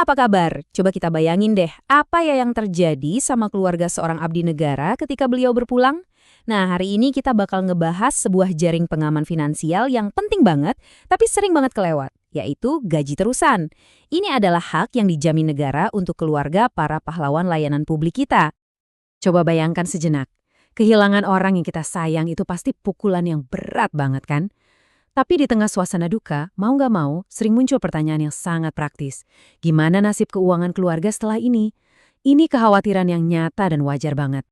apa kabar? Coba kita bayangin deh, apa ya yang terjadi sama keluarga seorang abdi negara ketika beliau berpulang? Nah, hari ini kita bakal ngebahas sebuah jaring pengaman finansial yang penting banget, tapi sering banget kelewat, yaitu gaji terusan. Ini adalah hak yang dijamin negara untuk keluarga para pahlawan layanan publik kita. Coba bayangkan sejenak, kehilangan orang yang kita sayang itu pasti pukulan yang berat banget kan? Tapi di tengah suasana duka, mau nggak mau, sering muncul pertanyaan yang sangat praktis. Gimana nasib keuangan keluarga setelah ini? Ini kekhawatiran yang nyata dan wajar banget.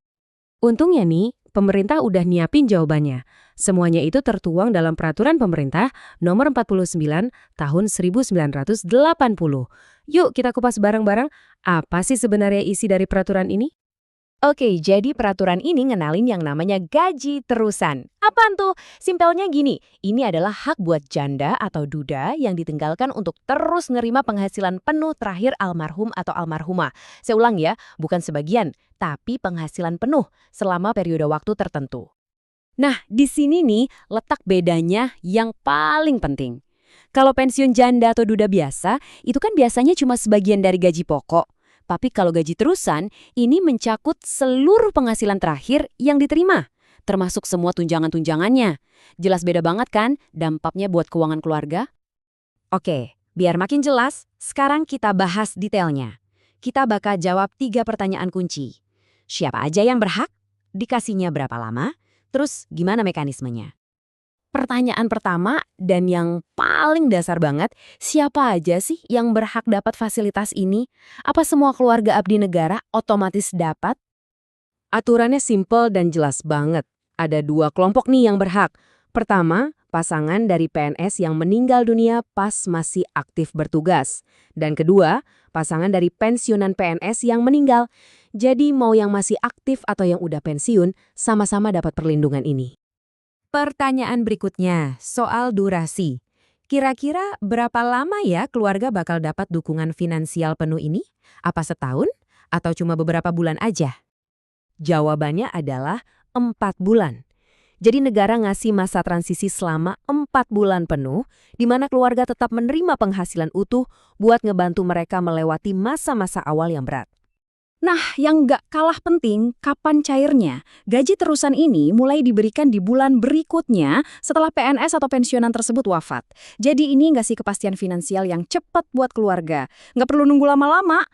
Untungnya nih, pemerintah udah nyiapin jawabannya. Semuanya itu tertuang dalam Peraturan Pemerintah Nomor 49 Tahun 1980. Yuk kita kupas bareng-bareng, apa sih sebenarnya isi dari peraturan ini? Oke, jadi peraturan ini ngenalin yang namanya gaji terusan. Apaan tuh? Simpelnya gini, ini adalah hak buat janda atau duda yang ditinggalkan untuk terus nerima penghasilan penuh terakhir almarhum atau almarhumah. Saya ulang ya, bukan sebagian, tapi penghasilan penuh selama periode waktu tertentu. Nah, di sini nih letak bedanya yang paling penting. Kalau pensiun janda atau duda biasa, itu kan biasanya cuma sebagian dari gaji pokok. Tapi kalau gaji terusan, ini mencakup seluruh penghasilan terakhir yang diterima, termasuk semua tunjangan-tunjangannya. Jelas beda banget kan dampaknya buat keuangan keluarga? Oke, biar makin jelas, sekarang kita bahas detailnya. Kita bakal jawab 3 pertanyaan kunci. Siapa aja yang berhak? Dikasihnya berapa lama? Terus gimana mekanismenya? Pertanyaan pertama dan yang paling dasar banget, siapa aja sih yang berhak dapat fasilitas ini? Apa semua keluarga abdi negara otomatis dapat? Aturannya simpel dan jelas banget. Ada 2 kelompok nih yang berhak. Pertama, pasangan dari PNS yang meninggal dunia pas masih aktif bertugas. Dan kedua, pasangan dari pensiunan PNS yang meninggal. Jadi mau yang masih aktif atau yang udah pensiun, sama-sama dapat perlindungan ini. Pertanyaan berikutnya, soal durasi. Kira-kira berapa lama ya keluarga bakal dapat dukungan finansial penuh ini? Apa setahun? Atau cuma beberapa bulan aja? Jawabannya adalah 4 bulan. Jadi negara ngasih masa transisi selama 4 bulan penuh, di mana keluarga tetap menerima penghasilan utuh buat ngebantu mereka melewati masa-masa awal yang berat. Nah, yang nggak kalah penting, kapan cairnya? Gaji terusan ini mulai diberikan di bulan berikutnya setelah PNS atau pensiunan tersebut wafat. Jadi ini nggak sih kepastian finansial yang cepat buat keluarga. Nggak perlu nunggu lama-lama.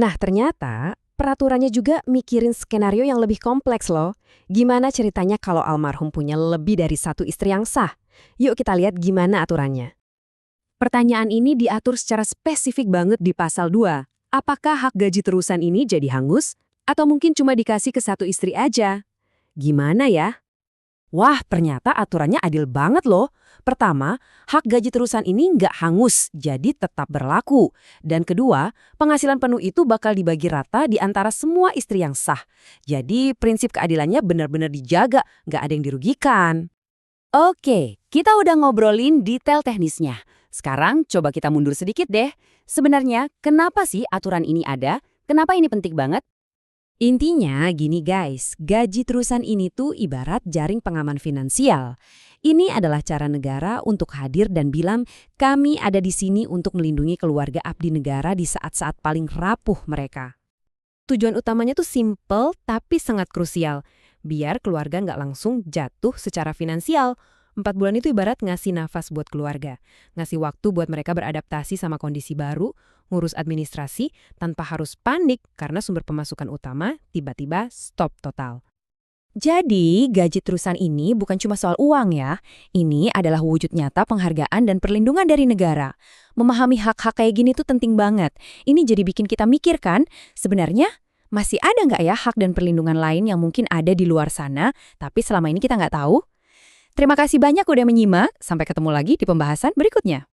Nah, ternyata peraturannya juga mikirin skenario yang lebih kompleks loh. Gimana ceritanya kalau almarhum punya lebih dari 1 istri yang sah? Yuk kita lihat gimana aturannya. Pertanyaan ini diatur secara spesifik banget di pasal 2. Apakah hak gaji terusan ini jadi hangus? Atau mungkin cuma dikasih ke 1 istri aja? Gimana ya? Wah, ternyata aturannya adil banget loh. Pertama, hak gaji terusan ini nggak hangus, jadi tetap berlaku. Dan kedua, penghasilan penuh itu bakal dibagi rata di antara semua istri yang sah. Jadi prinsip keadilannya benar-benar dijaga, nggak ada yang dirugikan. Oke, kita udah ngobrolin detail teknisnya. Sekarang coba kita mundur sedikit deh. Sebenarnya, kenapa sih aturan ini ada? Kenapa ini penting banget? Intinya gini guys, gaji terusan ini tuh ibarat jaring pengaman finansial. Ini adalah cara negara untuk hadir dan bilang, kami ada di sini untuk melindungi keluarga abdi negara di saat-saat paling rapuh mereka. Tujuan utamanya tuh simple tapi sangat krusial. Biar keluarga nggak langsung jatuh secara finansial. 4 bulan itu ibarat ngasih nafas buat keluarga. Ngasih waktu buat mereka beradaptasi sama kondisi baru, ngurus administrasi, tanpa harus panik karena sumber pemasukan utama tiba-tiba stop total. Jadi, gaji terusan ini bukan cuma soal uang ya. Ini adalah wujud nyata penghargaan dan perlindungan dari negara. Memahami hak-hak kayak gini tuh penting banget. Ini jadi bikin kita mikir kan, sebenarnya masih ada nggak ya hak dan perlindungan lain yang mungkin ada di luar sana, tapi selama ini kita nggak tahu? Terima kasih banyak udah menyimak. Sampai ketemu lagi di pembahasan berikutnya.